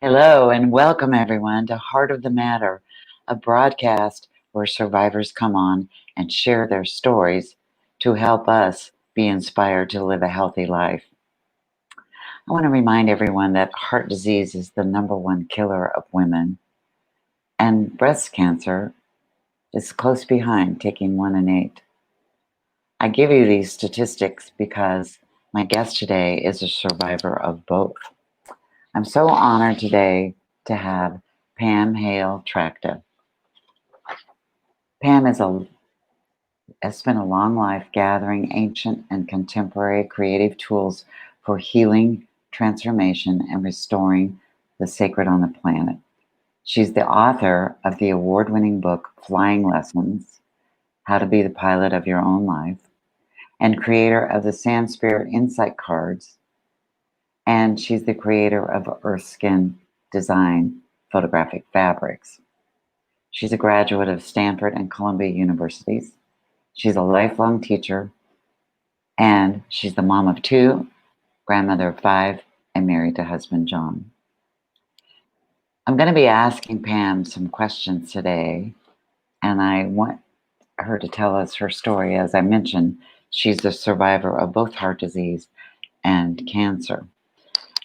Hello and welcome everyone to Heart of the Matter, a broadcast where survivors come on and share their stories to help us be inspired to live a healthy life. I want to remind everyone that heart disease is the number one killer of women, and breast cancer is close behind, taking 1 in 8. I give you these statistics because my guest today is a survivor of both. I'm so honored today to have Hale Trachta. Pam has spent a long life gathering ancient and contemporary creative tools for healing, transformation, and restoring the sacred on the planet. She's the author of the award-winning book Flying Lessons: How to Be the Pilot of Your Own Life, and creator of the Sand Spirit Insight Cards, and she's the creator of Earthskin Design photographic fabrics. She's a graduate of Stanford and Columbia Universities. She's a lifelong teacher, and she's the mom of 2, grandmother of 5, and married to husband John. I'm going to be asking Pam some questions today, and I want her to tell us her story. As I mentioned, she's a survivor of both heart disease and cancer.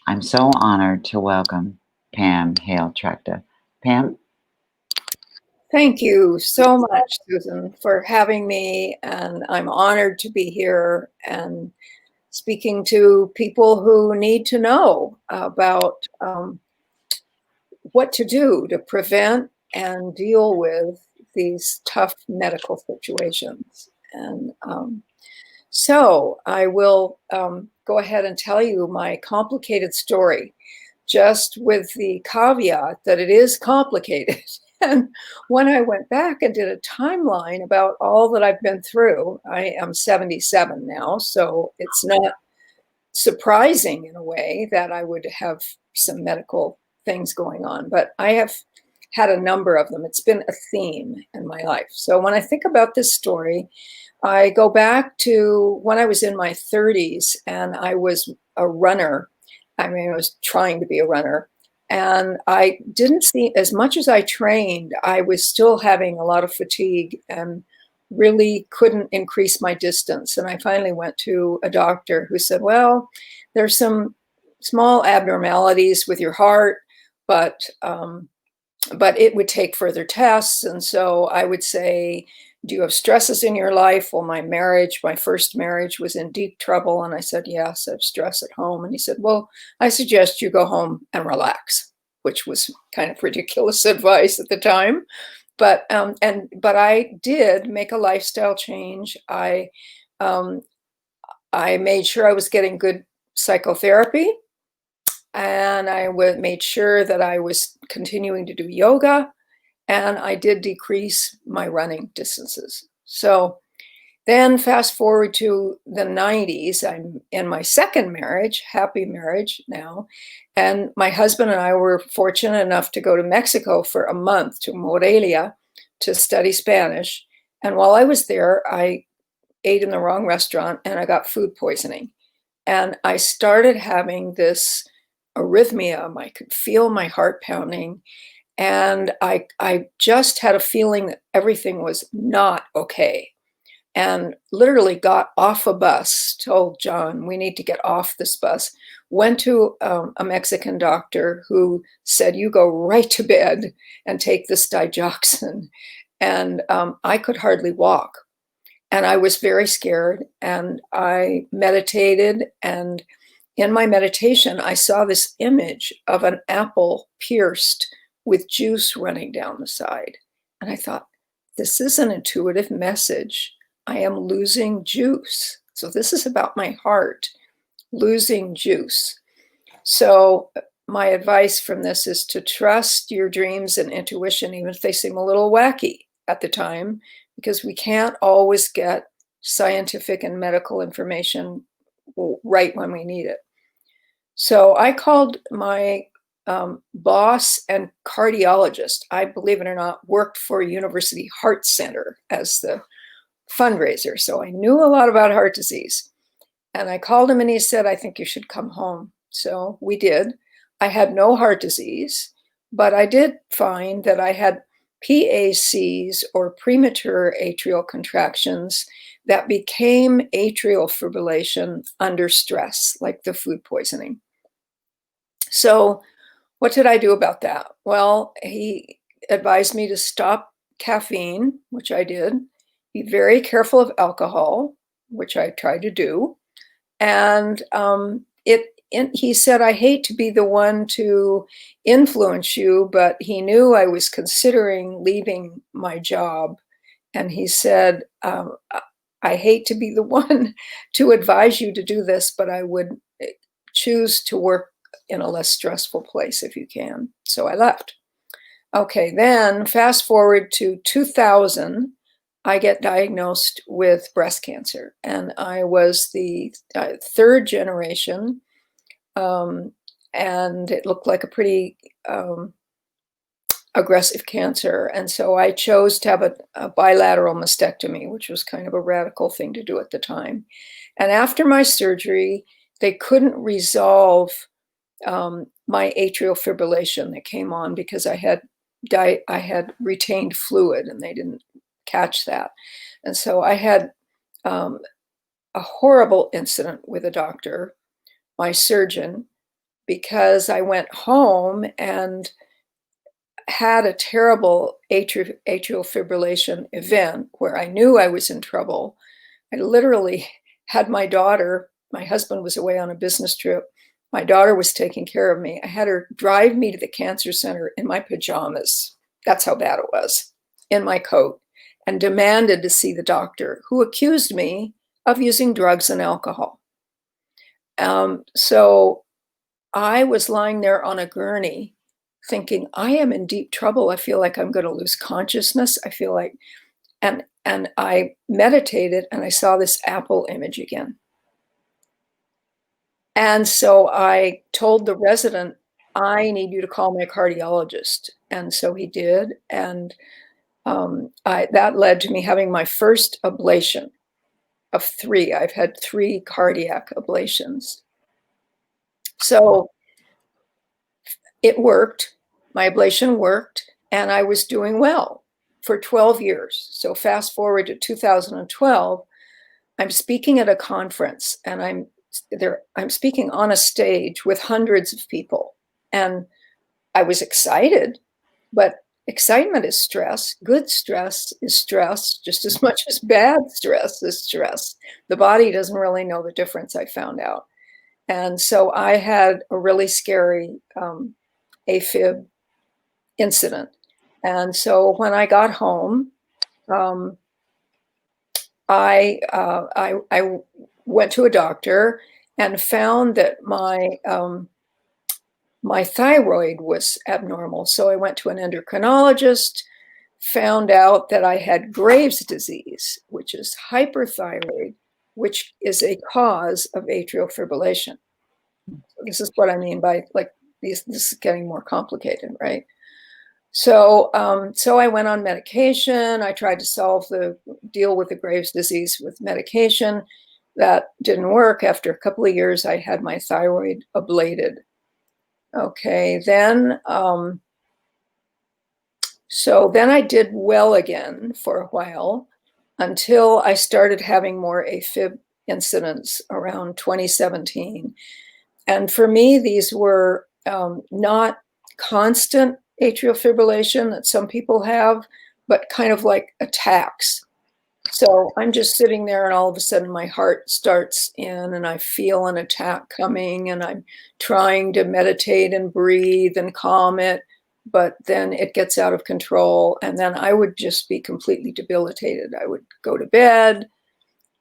I'm so honored to welcome Pam Hale Trachta. Pam? Thank you so much, Susan, for having me, and I'm honored to be here and speaking to people who need to know about what to do to prevent and deal with these tough medical situations. And so I will go ahead and tell you my complicated story, just with the caveat that it is complicated. And when I went back and did a timeline about all that I've been through, I am 77 now, so it's not surprising in a way that I would have some medical things going on, but I have had a number of them. It's been a theme in my life. So when I think about this story, I go back to when I was in my 30s and I was a runner. I mean, I was trying to be a runner. And I didn't see, as much as I trained, I was still having a lot of fatigue and really couldn't increase my distance. And I finally went to a doctor who said, well, there's some small abnormalities with your heart, but it would take further tests. And so I would say, do you have stresses in your life? Well, my first marriage was in deep trouble. And I said, yes, I have stress at home. And he said, well, I suggest you go home and relax, which was kind of ridiculous advice at the time. But I did make a lifestyle change. I made sure I was getting good psychotherapy, and I made sure that I was continuing to do yoga, and I did decrease my running distances. So then fast forward to the 90s, I'm in my second marriage, happy marriage now, and my husband and I were fortunate enough to go to Mexico for a month, to Morelia, to study Spanish. And while I was there, I ate in the wrong restaurant and I got food poisoning. And I started having this arrhythmia. I could feel my heart pounding. And I just had a feeling that everything was not okay. And literally got off a bus, told John, we need to get off this bus, went to a Mexican doctor who said, you go right to bed and take this digoxin. And I could hardly walk. And I was very scared, and I meditated, and in my meditation, I saw this image of an apple pierced with juice running down the side. And I thought, this is an intuitive message. I am losing juice. So this is about my heart, losing juice. So my advice from this is to trust your dreams and intuition, even if they seem a little wacky at the time, because we can't always get scientific and medical information right when we need it. So I called my boss and cardiologist. I, believe it or not, worked for a university heart center as the fundraiser. So I knew a lot about heart disease. And I called him and he said, I think you should come home. So we did. I had no heart disease, but I did find that I had PACs, or premature atrial contractions, that became atrial fibrillation under stress, like the food poisoning. So what did I do about that? Well, he advised me to stop caffeine, which I did, be very careful of alcohol, which I tried to do. And he said, I hate to be the one to influence you, but he knew I was considering leaving my job. And he said, I hate to be the one to advise you to do this, but I would choose to work in a less stressful place if you can. So I left. Okay, then fast forward to 2000, I get diagnosed with breast cancer, and I was the third generation, and it looked like a pretty aggressive cancer. And so I chose to have a bilateral mastectomy, which was kind of a radical thing to do at the time. And after my surgery, they couldn't resolve my atrial fibrillation that came on because I had retained fluid, and they didn't catch that. And so I had a horrible incident with a doctor, my surgeon, because I went home and had a terrible atrial fibrillation event where I knew I was in trouble. I literally had my daughter, my husband was away on a business trip. My daughter was taking care of me. I had her drive me to the cancer center in my pajamas. That's how bad it was, in my coat, and demanded to see the doctor, who accused me of using drugs and alcohol. So I was lying there on a gurney thinking, I am in deep trouble. I feel like I'm going to lose consciousness. I feel like, and I meditated, and I saw this apple image again. And so I told the resident, I need you to call my cardiologist. And so he did. And that led to me having my first ablation of 3. I've had 3 cardiac ablations. So it worked. My ablation worked, and I was doing well for 12 years. So fast forward to 2012, I'm speaking at a conference, and I'm speaking on a stage with hundreds of people. And I was excited, but excitement is stress. Good stress is stress, just as much as bad stress is stress. The body doesn't really know the difference, I found out. And so I had a really scary AFib incident. And so when I got home, I went to a doctor and found that my thyroid was abnormal. So I went to an endocrinologist, found out that I had Graves' disease, which is hyperthyroid, which is a cause of atrial fibrillation. This is what I mean by this is getting more complicated, right? So, so I went on medication. I tried to deal with the Graves' disease with medication. That didn't work. After a couple of years, I had my thyroid ablated. Okay, then, so then I did well again for a while until I started having more AFib incidents around 2017. And for me, these were not constant atrial fibrillation that some people have, but kind of like attacks. So I'm just sitting there, and all of a sudden my heart starts in, and I feel an attack coming, and I'm trying to meditate and breathe and calm it, but then it gets out of control, and then I would just be completely debilitated. I would go to bed.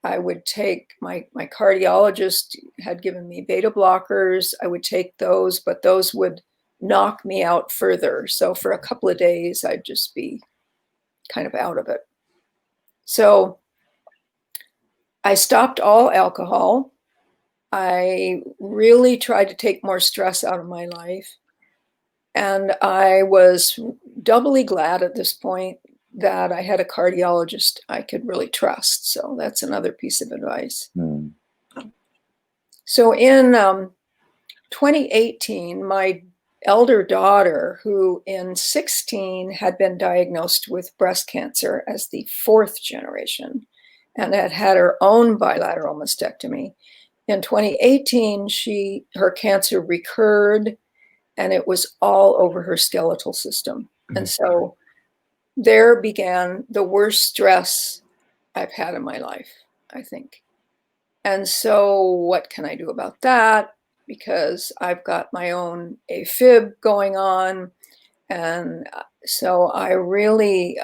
I would take my cardiologist had given me beta blockers. I would take those, but those would knock me out further. So for a couple of days, I'd just be kind of out of it. So I stopped all alcohol. I really tried to take more stress out of my life. And I was doubly glad at this point that I had a cardiologist I could really trust. So that's another piece of advice. Mm. So in 2018, my elder daughter, who in 16 had been diagnosed with breast cancer as the fourth generation and had had her own bilateral mastectomy. In 2018, her cancer recurred, and it was all over her skeletal system. And so there began the worst stress I've had in my life, I think. And so what can I do about that? Because I've got my own AFib going on. And so I really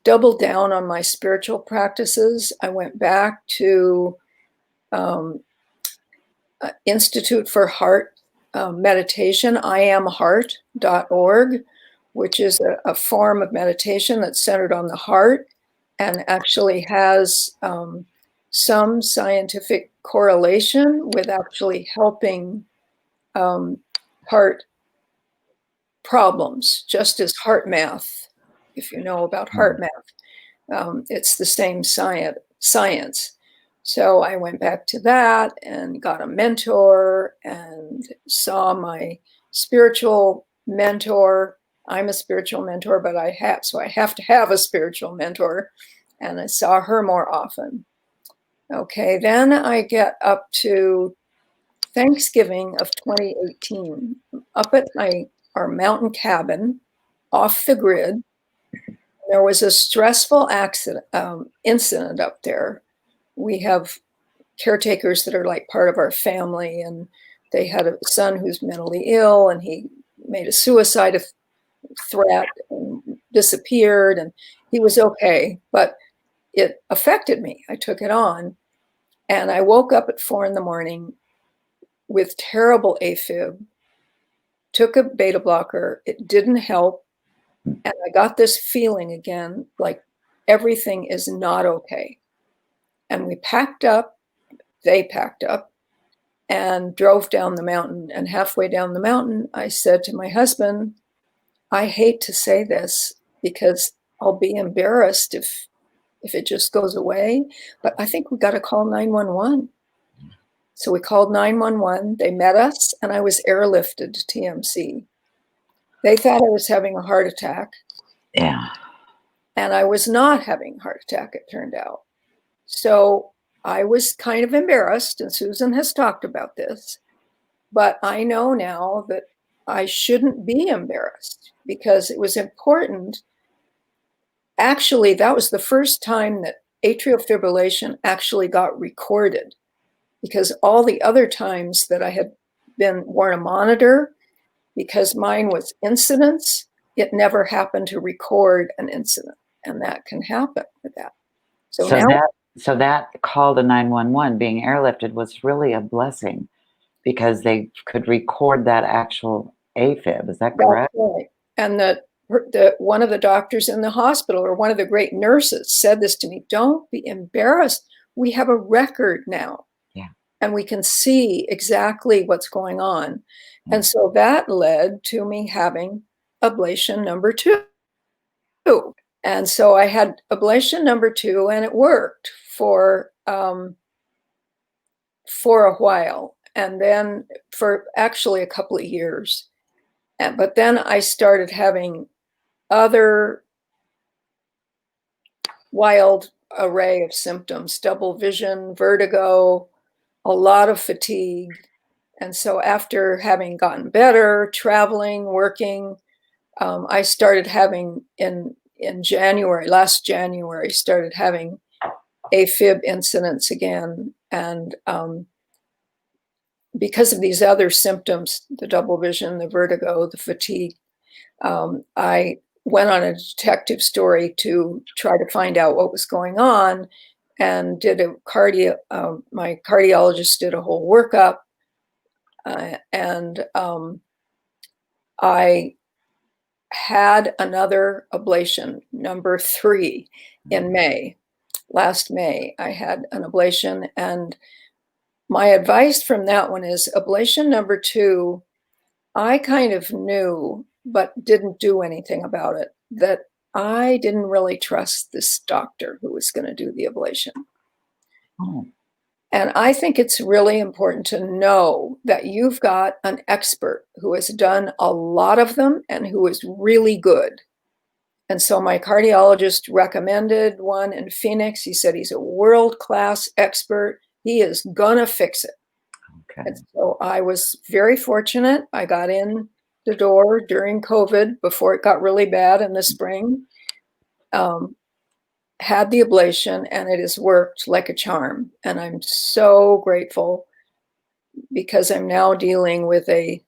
doubled down on my spiritual practices. I went back to Institute for Heart Meditation, iamheart.org, which is a form of meditation that's centered on the heart and actually has some scientific correlation with actually helping heart problems, just as heart math, if you know about heart math, it's the same science. So I went back to that and got a mentor and saw my spiritual mentor. I'm a spiritual mentor, but I have to have a spiritual mentor, and I saw her more often. Okay, then I get up to Thanksgiving of 2018, up at our mountain cabin, off the grid. There was a stressful incident up there. We have caretakers that are like part of our family, and they had a son who's mentally ill, and he made a suicide threat and disappeared, and he was okay, but it affected me. I took it on, and I woke up at 4 a.m. with terrible AFib, took a beta blocker. It didn't help. And I got this feeling again, like everything is not okay. And we packed up, they packed up, and drove down the mountain. And halfway down the mountain, I said to my husband, I hate to say this because I'll be embarrassed if it just goes away, but I think we got to call 911. So we called 911. They met us, and I was airlifted to TMC. They thought I was having a heart attack. Yeah. And I was not having a heart attack, it turned out. So I was kind of embarrassed, and Susan has talked about this, but I know now that I shouldn't be embarrassed because it was important. Actually, that was the first time that atrial fibrillation actually got recorded, because all the other times that I had been worn a monitor, because mine was incidents, it never happened to record an incident, and that can happen with that. So now, that call to 911 being airlifted was really a blessing because they could record that actual AFib. Is that correct? that's right. And one of the doctors in the hospital, or one of the great nurses, said this to me: don't be embarrassed. We have a record now. Yeah. And we can see exactly what's going on. And so that led to me having ablation number 2. And so I had ablation number 2, and it worked for a while, and then for actually a couple of years. But then I started having other wild array of symptoms: double vision, vertigo, a lot of fatigue. And so after having gotten better, traveling, working, I started having in last January, started having AFib incidents again. And because of these other symptoms, the double vision, the vertigo, the fatigue, I went on a detective story to try to find out what was going on, and did my cardiologist did a whole workup. And I had another ablation, number 3, in May. Last May, I had an ablation, and my advice from that one is ablation number 2, I kind of knew, but didn't do anything about it, that I didn't really trust this doctor who was going to do the ablation. Oh. And I think it's really important to know that you've got an expert who has done a lot of them and who is really good. And so my cardiologist recommended one in Phoenix. He said he's a world-class expert. He is gonna fix it. Okay. And so I was very fortunate. I got in the door during COVID before it got really bad in the spring. Had the ablation, and it has worked like a charm. And I'm so grateful because I'm now dealing with a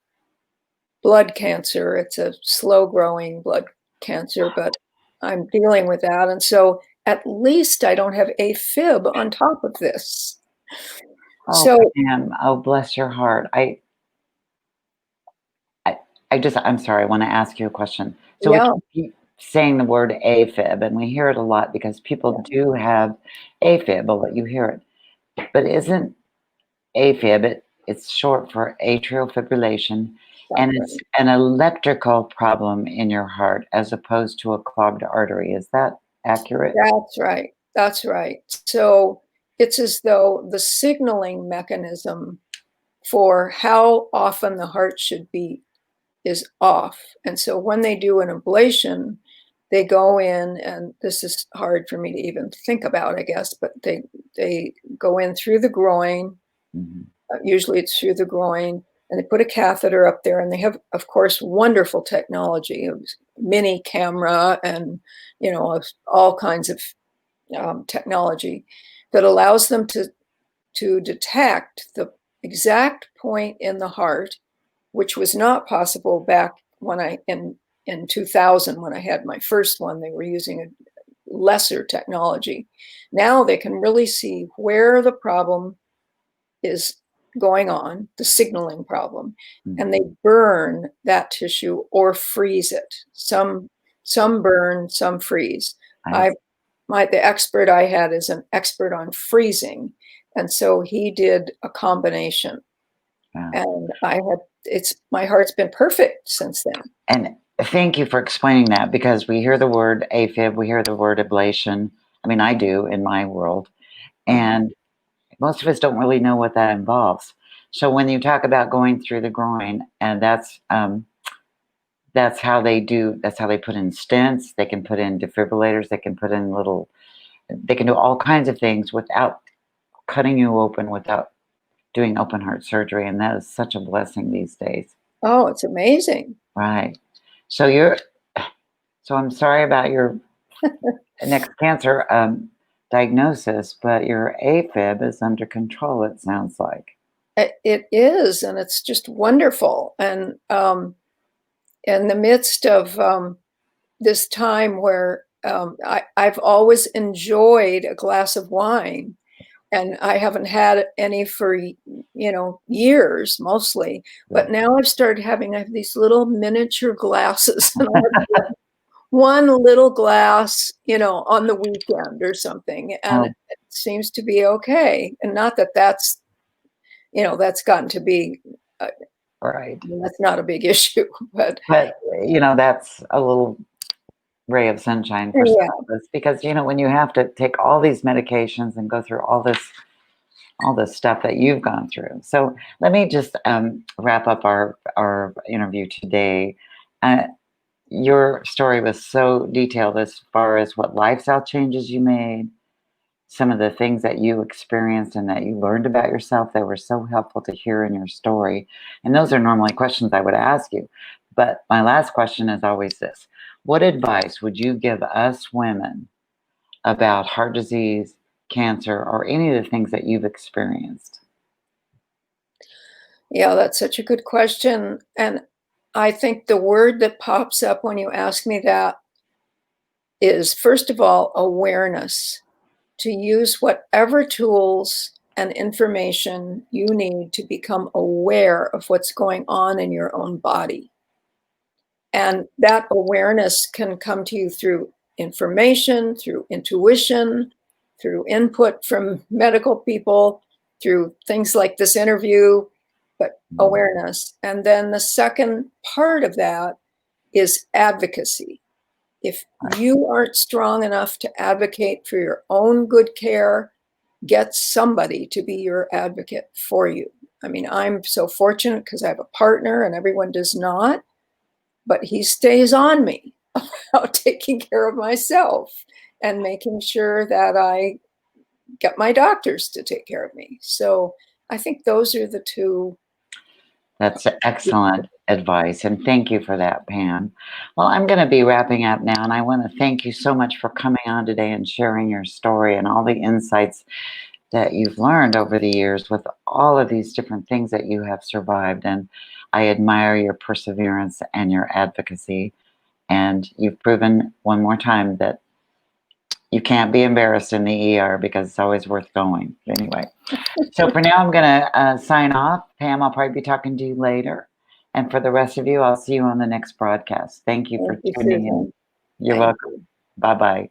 blood cancer. It's a slow growing blood cancer, but I'm dealing with that. And so at least I don't have AFib on top of this. Oh, So, Pam, oh, bless your heart. I, I'm sorry, I want to ask you a question. So we yeah, keep saying the word AFib, and we hear it a lot because people do have AFib, I'll let you hear it. But isn't AFib, it's short for atrial fibrillation, that's and it's right. an electrical problem in your heart as opposed to a clogged artery. Is that accurate? That's right. That's right. So it's as though the signaling mechanism for how often the heart should beat is off. And so when they do an ablation, they go in, and this is hard for me to even think about, I guess, but they go in through the groin. Mhm. Usually it's through the groin, and they put a catheter up there, and they have, of course, wonderful technology, a mini camera, and all kinds of technology that allows them to detect the exact point in the heart, which was not possible back when in 2000 when I had my first one. They were using a lesser technology. Now they can really see where the problem is going on, the signaling problem, and they Mhm. burn that tissue or freeze it. Some burn, some freeze. I I the expert I had is an expert on freezing, and so he did a combination, wow. and my heart's been perfect since then. And thank you for explaining that because we hear the word AFib, we hear the word ablation. I mean, I do in my world, Uh-huh. and most of us don't really know what that involves. So when you talk about going through the groin, and that's how they do. That's how they put in stents. They can put in defibrillators. They can put in little. They can do all kinds of things without cutting you open, without doing open heart surgery, and that is such a blessing these days. Oh, it's amazing. Right. So you're. So I'm sorry about your next cancer diagnosis, but your AFib is under control. It sounds like. It is, and it's just wonderful. And in the midst of this time where I've always enjoyed a glass of wine, and I haven't had any for years mostly. But now I have these little miniature glasses, and I have one little glass, on the weekend or something, and Oh, it seems to be okay. And not that that's gotten to be, right. that's not a big issue, but But that's a little ray of sunshine for some yeah. of us because when you have to take all these medications and go through all this stuff that you've gone through. So let me just wrap up our interview today. Uh, your story was so detailed as far as what lifestyle changes you made, some of the things that you experienced and that you learned about yourself that were so helpful to hear in your story. And those are normally questions I would ask you. But my last question is always this: what advice would you give us women about heart disease, cancer, or any of the things that you've experienced? Yeah, that's such a good question. And I think the word that pops up when you ask me that is, first of all, awareness, to use whatever tools and information you need to become aware of what's going on in your own body. And that awareness can come to you through information, through intuition, through input from medical people, through things like this interview, but Mm, awareness. And then the second part of that is advocacy. If right. you aren't strong enough to advocate for your own good care, get somebody to be your advocate for you. I mean, I'm so fortunate because I have a partner and everyone does not, but he stays on me about taking care of myself and making sure that I get my doctors to take care of me. So I think those are the two. That's excellent advice, and thank you for that, Pam. Well, I'm going to be wrapping up now, and I want to thank you so much for coming on today and sharing your story and all the insights that you've learned over the years with all of these different things that you have survived. And I admire your perseverance and your advocacy. And you've proven one more time that you can't be embarrassed in the ER because it's always worth going. Anyway, so for now, I'm going to sign off. Pam, I'll probably be talking to you later. And for the rest of you, I'll see you on the next broadcast. Thank you for Thank you, tuning in. Susan. You're Thank welcome. you. Bye bye.